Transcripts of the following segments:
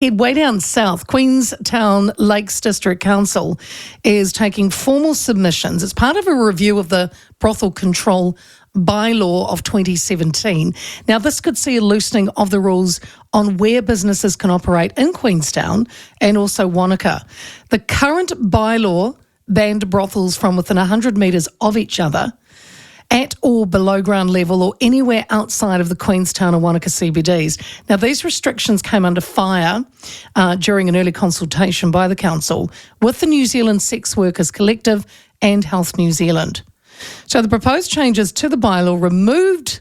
Way down south, Queenstown Lakes District Council is taking formal submissions. It's part of a review of the brothel control bylaw of 2017. Now, this could see a loosening of the rules on where businesses can operate in Queenstown and also Wanaka. The current bylaw banned brothels from within 100 metres of each other at or below ground level or anywhere outside of the Queenstown or Wanaka CBDs. Now, these restrictions came under fire during an early consultation by the council with the New Zealand Sex Workers Collective and Health New Zealand. So the proposed changes to the bylaw removed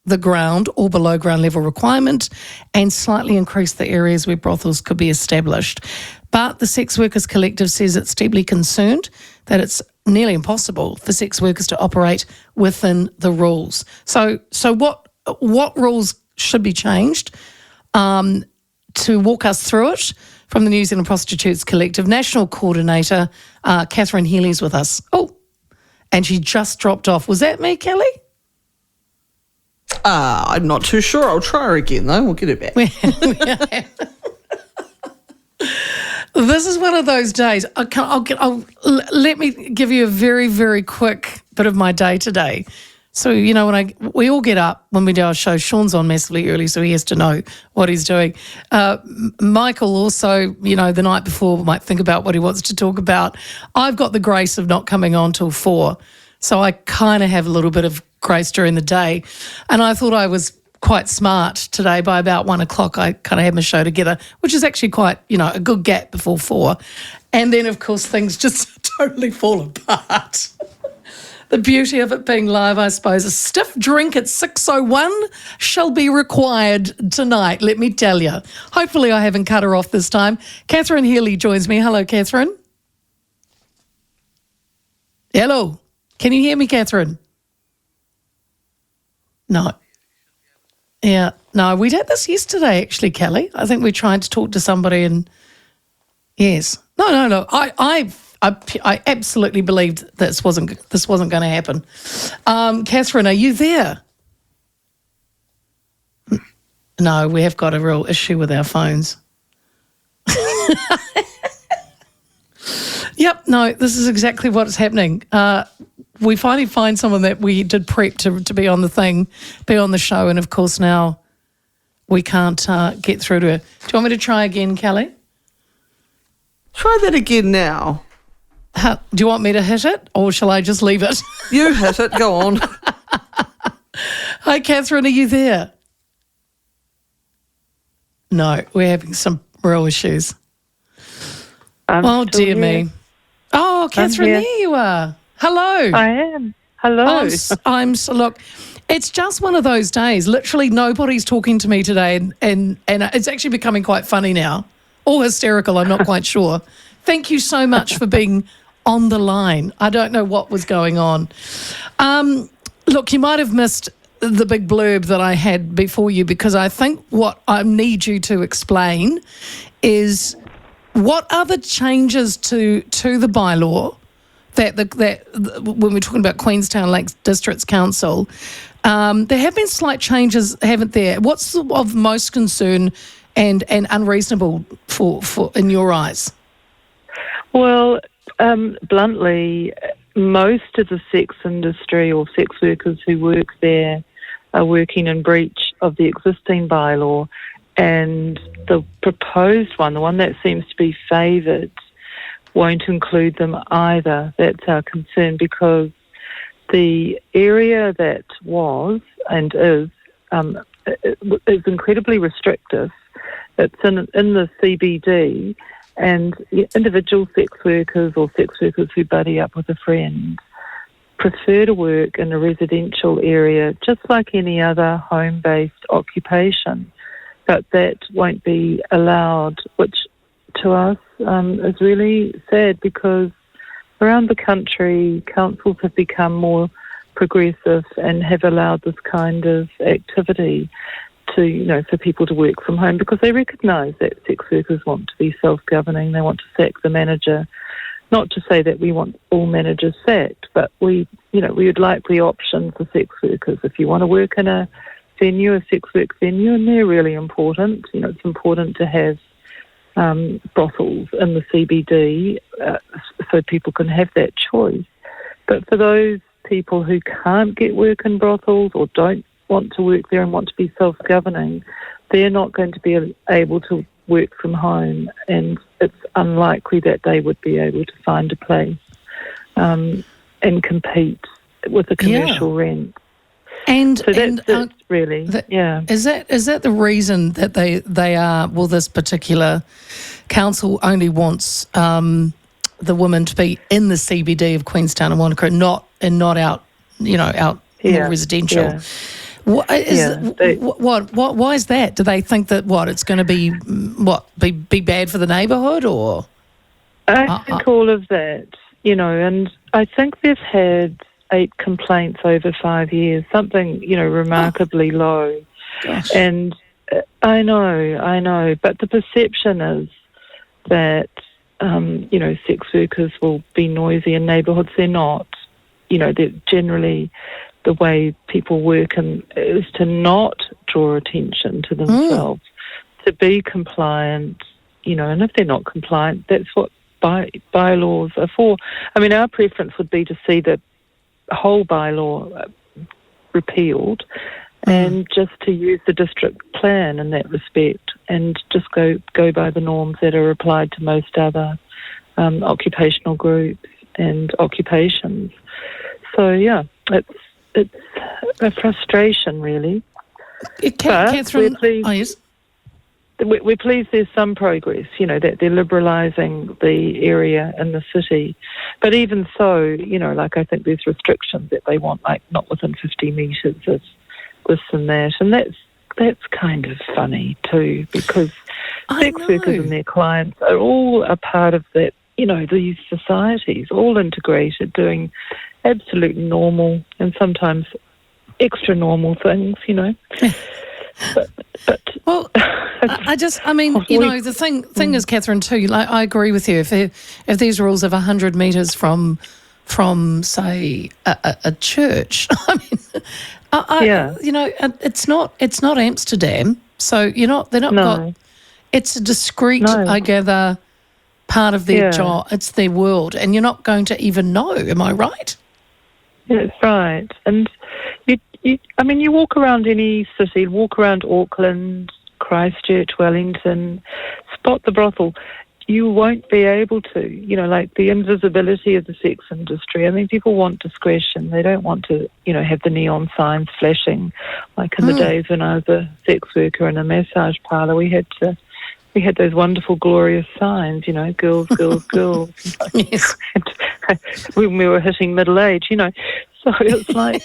the ground or below ground level requirement and slightly increased the areas where brothels could be established. But the Sex Workers Collective says it's deeply concerned that it's nearly impossible for sex workers to operate within the rules. So what rules should be changed? To walk us through it, from the New Zealand Prostitutes Collective, National Coordinator Catherine Healy is with us. Oh, and she just dropped off. Was that me, Kelly? I'm not too sure. I'll try her again, though. We'll get her back. This is one of those days. Let me give you a very, very quick bit of my day today. So, you know, we all get up when we do our show. Sean's on massively early, so he has to know what he's doing. Michael also, you know, the night before might think about what he wants to talk about. I've got the grace of not coming on till 4, so I kind of have a little bit of grace during the day. And I thought I was quite smart today. By about 1 o'clock, I kind of had my show together, which is actually quite, you know, a good gap before 4. And then, of course, things just totally fall apart. The beauty of it being live, I suppose. A stiff drink at 6:01 shall be required tonight, let me tell you. Hopefully I haven't cut her off this time. Catherine Healy joins me. Hello, Catherine. Hello. Can you hear me, Catherine? No. Yeah. No, we had this yesterday, actually, Kelly. I think we tried to talk to somebody and, yes. No. I absolutely believed this wasn't going to happen. Catherine, are you there? No, we have got a real issue with our phones. Yep, no, this is exactly what's happening. We finally find someone that we did prep to be on the thing, be on the show, and of course now we can't get through to her. Do you want me to try again, Kelly? Try that again now. Do you want me to hit it or shall I just leave it? You hit it, go on. Hi, Catherine, are you there? No, we're having some real issues. Oh, dear me. Oh, Catherine, there you are. Hello. I am. Hello. Look, it's just one of those days. Literally nobody's talking to me today and it's actually becoming quite funny now. Or hysterical, I'm not quite sure. Thank you so much for being on the line. I don't know what was going on. Look, you might have missed the big blurb that I had before you because I think what I need you to explain is what are the changes to the bylaw that when we're talking about Queenstown Lakes Districts Council, there have been slight changes, haven't there? What's of most concern and unreasonable for in your eyes? Well, bluntly, most of the sex industry or sex workers who work there are working in breach of the existing bylaw, and the proposed one, the one that seems to be favoured, won't include them either. That's our concern because the area that was and is incredibly restrictive. It's in the CBD, and individual sex workers or sex workers who buddy up with a friend prefer to work in a residential area just like any other home-based occupation. But that won't be allowed, which to us is really sad because around the country, councils have become more progressive and have allowed this kind of activity to, you know, for people to work from home because they recognise that sex workers want to be self-governing. They want to sack the manager. Not to say that we want all managers sacked, but we would like the option for sex workers. If you want to work in a venue, a sex work venue, and they're really important. You know, it's important to have brothels in the CBD, so people can have that choice. But for those people who can't get work in brothels or don't want to work there and want to be self-governing, they're not going to be able to work from home, and it's unlikely that they would be able to find a place and compete with the commercial rent. And so that's really, Is that the reason that they are? Well, this particular council only wants the women to be in the CBD of Queenstown and Wanaka, not out, out more residential. Yeah. Why is that? Do they think that it's going to be bad for the neighbourhood, or? I think all of that, and I think they've had 8 complaints over 5 years, something, remarkably low. Gosh. And I know, but the perception is that, sex workers will be noisy in neighbourhoods. They're not. They're generally, the way people work is to not draw attention to themselves, to be compliant, and if they're not compliant, that's what bylaws are for. I mean, our preference would be to see the whole bylaw repealed and just to use the district plan in that respect and just go by the norms that are applied to most other occupational groups and occupations. So, it's a frustration, really. Catherine, we're pleased there's some progress, that they're liberalising the area in the city. But even so, I think there's restrictions that they want, like not within 50 metres of this and that. And that's kind of funny too, because sex workers and their clients are all a part of that, these societies, all integrated, doing absolute normal and sometimes extra normal things, Well, the thing is, Catherine, too. I agree with you. If these rules of 100 metres from say a church, it's not Amsterdam, so they're not got. It's a discrete, I gather, part of their job. It's their world, and you're not going to even know. Am I right? That's right, and you walk around any city, walk around Auckland, Christchurch, Wellington, spot the brothel. You won't be able to, like the invisibility of the sex industry. I mean, people want discretion. They don't want to, have the neon signs flashing. Like in the days when I was a sex worker in a massage parlour, we had those wonderful, glorious signs, girls, girls, girls. Yes. When we were hitting middle age, So it's like,